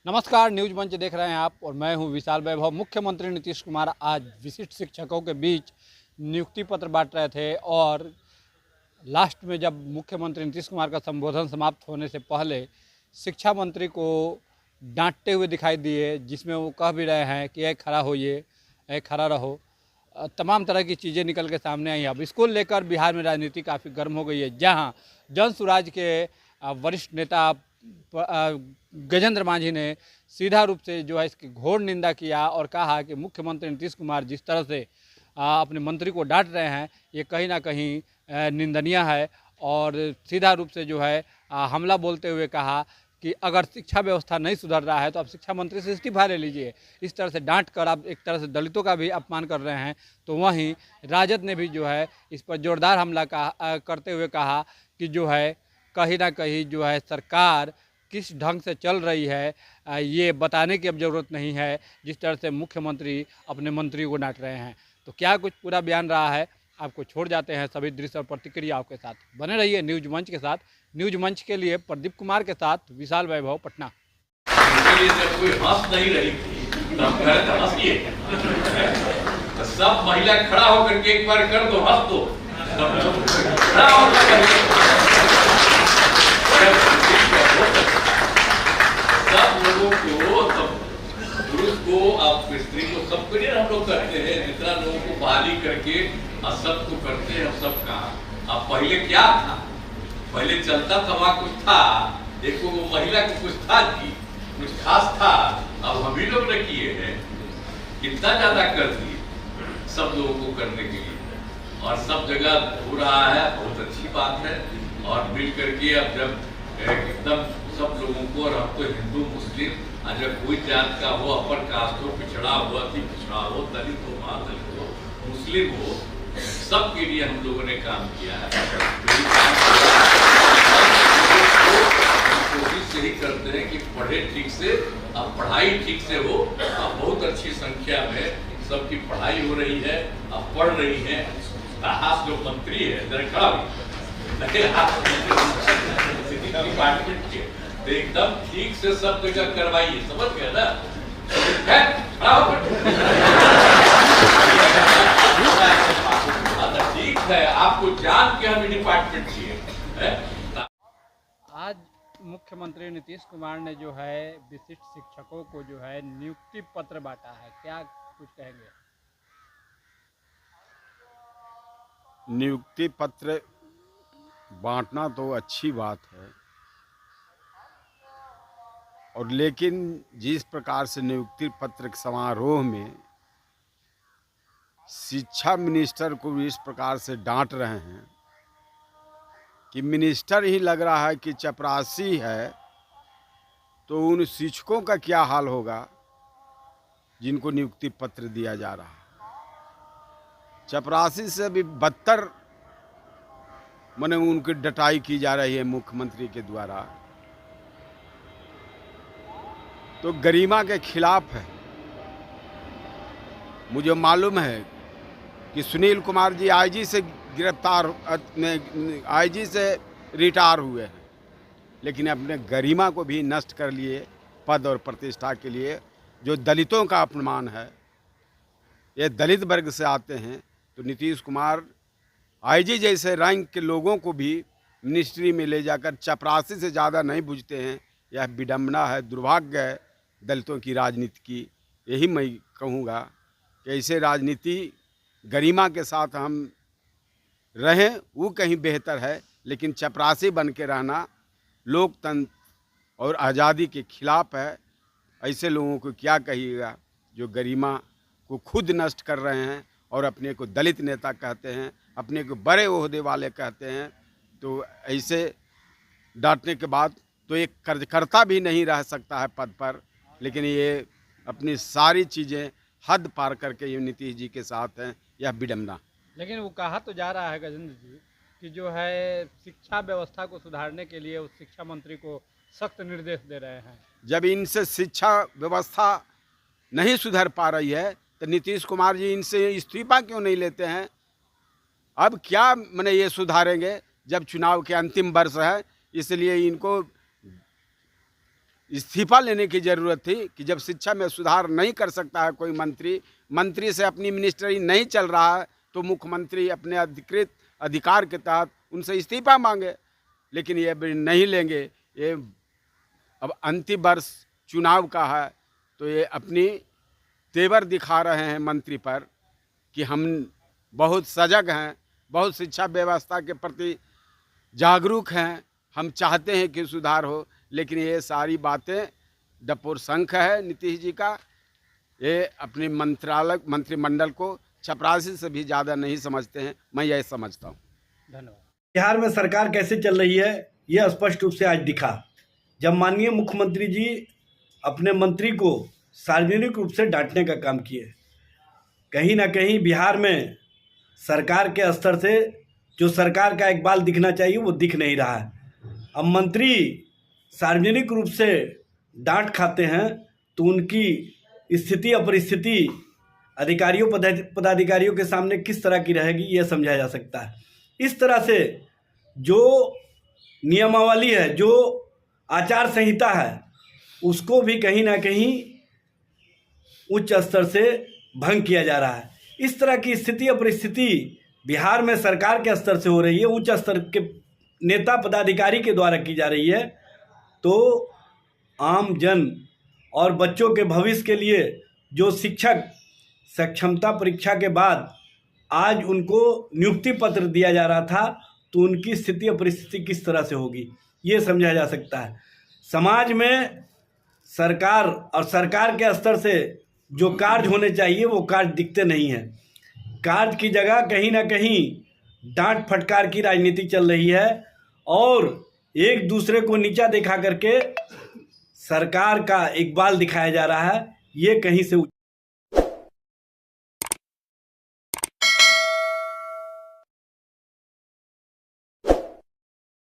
नमस्कार, न्यूज मंच देख रहे हैं आप और मैं हूं विशाल वैभव। मुख्यमंत्री नीतीश कुमार आज विशिष्ट शिक्षकों के बीच नियुक्ति पत्र बांट रहे थे और लास्ट में जब मुख्यमंत्री नीतीश कुमार का संबोधन समाप्त होने से पहले शिक्षा मंत्री को डांटते हुए दिखाई दिए, जिसमें वो कह भी रहे हैं कि खड़ा होइए, खड़ा रहो। तमाम तरह की चीज़ें निकल के सामने आई। अब इसको लेकर बिहार में राजनीति काफ़ी गर्म हो गई है, जहाँ जन सुराज के वरिष्ठ नेता गजेंद्र मांझी ने सीधा रूप से जो है इसकी घोर निंदा किया और कहा कि मुख्यमंत्री नीतीश कुमार जिस तरह से अपने मंत्री को डांट रहे हैं, ये कहीं ना कहीं निंदनीय है। और सीधा रूप से जो है हमला बोलते हुए कहा कि अगर शिक्षा व्यवस्था नहीं सुधर रहा है तो आप शिक्षा मंत्री से इस्तीफा ले लीजिए। इस तरह से डांट कर आप एक तरह से दलितों का भी अपमान कर रहे हैं। तो वहीं राजद ने भी जो है इस पर जोरदार हमला करते हुए कहा कि जो है कहीं ना कहीं जो है सरकार किस ढंग से चल रही है, ये बताने की अब ज़रूरत नहीं है, जिस तरह से मुख्यमंत्री अपने मंत्री को डांट रहे हैं। तो क्या कुछ पूरा बयान रहा है, आपको छोड़ जाते हैं सभी दृश्य और प्रतिक्रियाओं के साथ। बने रहिए न्यूज मंच के साथ। न्यूज मंच के लिए प्रदीप कुमार के साथ विशाल वैभव, पटना। जब कोई हंस नहीं रही थी तब हंसिए। सब महिला खड़ा होकर के एक बार कर दो, हंस दो। खड़ा होकर सब लोगों को, सब पुरुष को, आप स्त्री को, सबको नहीं हम लोग करते हैं। जितना लोगों को बहाली करके सबको करते हैं, हम सब कहा। अब पहले क्या था? पहले चलता था वहां कुछ था, देखो वो महिला को कुछ था जी, कुछ खास था। अब हम ही लोग ने किए हैं, कितना ज्यादा कर दिए सब लोगों को करने के लिए, और सब जगह हो रहा है। बहुत अच्छी बात है। और मिल करके अब जब एकदम सब लोगों को, और अब तो हिंदू मुस्लिम, अगर कोई जात का हो, अपर कास्ट हो, पिछड़ा हो, अति पिछड़ा हो, दलित हो, महादलित हो, मुस्लिम हो, सबके लिए हम लोगों ने काम किया है। कोशिश यही करते हैं कि पढ़े ठीक से, अब पढ़ाई ठीक से हो। अब बहुत अच्छी संख्या में सबकी पढ़ाई हो रही है, अब पढ़ रही है। हाथ जो मंत्री है जरा खड़ा डिपार्टमेंट के, तो एकदम ठीक से सब जगह करवाइए, समझ गए ना? ठीक है, आपको जान के हम डिपार्टमेंट चाहिए। आज मुख्यमंत्री नीतीश कुमार ने जो है विशिष्ट शिक्षकों को जो है नियुक्ति पत्र बांटा है, क्या कुछ कहेंगे? नियुक्ति पत्र बांटना तो अच्छी बात है, और लेकिन जिस प्रकार से नियुक्ति पत्र समारोह में शिक्षा मिनिस्टर को इस प्रकार से डांट रहे हैं कि मिनिस्टर ही लग रहा है कि चपरासी है, तो उन शिक्षकों का क्या हाल होगा जिनको नियुक्ति पत्र दिया जा रहा है। चपरासी से भी बदतर माने उनकी डटाई की जा रही है मुख्यमंत्री के द्वारा, तो गरिमा के खिलाफ है। मुझे मालूम है कि सुनील कुमार जी आईजी से गिरफ्तार, आईजी से रिटायर हुए हैं, लेकिन अपने गरिमा को भी नष्ट कर लिए पद और प्रतिष्ठा के लिए, जो दलितों का अपमान है। ये दलित वर्ग से आते हैं, तो नीतीश कुमार आईजी जैसे रैंक के लोगों को भी मिनिस्ट्री में ले जाकर चपरासी से ज़्यादा नहीं बुझते हैं। यह विडंबना है, दुर्भाग्य है दलितों की राजनीति की। यही मैं कहूँगा कि ऐसे राजनीति गरिमा के साथ हम रहें, वो कहीं बेहतर है, लेकिन चपरासी बन के रहना लोकतंत्र और आज़ादी के खिलाफ है। ऐसे लोगों को क्या कहिएगा जो गरिमा को खुद नष्ट कर रहे हैं और अपने को दलित नेता कहते हैं, अपने को बड़े ओहदे वाले कहते हैं। तो ऐसे डांटने के बाद तो एक कार्यकर्ता भी नहीं रह सकता है पद पर, लेकिन ये अपनी सारी चीज़ें हद पार करके ये नीतीश जी के साथ हैं। यह विडंबना। लेकिन वो कहा तो जा रहा है गजेंद्र जी कि जो है शिक्षा व्यवस्था को सुधारने के लिए उस शिक्षा मंत्री को सख्त निर्देश दे रहे हैं। जब इनसे शिक्षा व्यवस्था नहीं सुधर पा रही है तो नीतीश कुमार जी इनसे इस्तीफा क्यों नहीं लेते हैं? अब क्या माने ये सुधारेंगे जब चुनाव के अंतिम वर्ष है, इसलिए इनको इस्तीफा लेने की ज़रूरत थी कि जब शिक्षा में सुधार नहीं कर सकता है कोई मंत्री से अपनी मिनिस्ट्री नहीं चल रहा है तो मुख्यमंत्री अपने अधिकृत अधिकार के तहत उनसे इस्तीफा मांगे, लेकिन ये नहीं लेंगे। ये अब अंतिम वर्ष चुनाव का है तो ये अपनी तेवर दिखा रहे हैं मंत्री पर कि हम बहुत सजग हैं, बहुत शिक्षा व्यवस्था के प्रति जागरूक हैं, हम चाहते हैं कि सुधार हो, लेकिन ये सारी बातें डपोर शंख है नीतीश जी का। ये अपने मंत्रिमंडल को चपरासी से भी ज़्यादा नहीं समझते हैं, मैं यही समझता हूँ। धन्यवाद। बिहार में सरकार कैसे चल रही है यह स्पष्ट रूप से आज दिखा जब माननीय मुख्यमंत्री जी अपने मंत्री को सार्वजनिक रूप से डांटने का काम किए। कहीं ना कहीं बिहार में सरकार के स्तर से जो सरकार का इकबाल दिखना चाहिए वो दिख नहीं रहा है। अब मंत्री सार्वजनिक रूप से डांट खाते हैं तो उनकी स्थिति और परिस्थिति अधिकारियों पदाधिकारियों के सामने किस तरह की रहेगी यह समझा जा सकता है। इस तरह से जो नियमावली है, जो आचार संहिता है, उसको भी कहीं ना कहीं उच्च स्तर से भंग किया जा रहा है। इस तरह की स्थिति और परिस्थिति बिहार में सरकार के स्तर से हो रही है, उच्च स्तर के नेता पदाधिकारी के द्वारा की जा रही है, तो आम जन और बच्चों के भविष्य के लिए जो शिक्षक सक्षमता परीक्षा के बाद आज उनको नियुक्ति पत्र दिया जा रहा था तो उनकी स्थिति और परिस्थिति किस तरह से होगी ये समझा जा सकता है। समाज में सरकार और सरकार के स्तर से जो कार्य होने चाहिए वो कार्य दिखते नहीं हैं। कार्य की जगह कहीं ना कहीं डांट फटकार की राजनीति चल रही है और एक दूसरे को नीचा दिखा करके सरकार का इकबाल दिखाया जा रहा है। ये कहीं से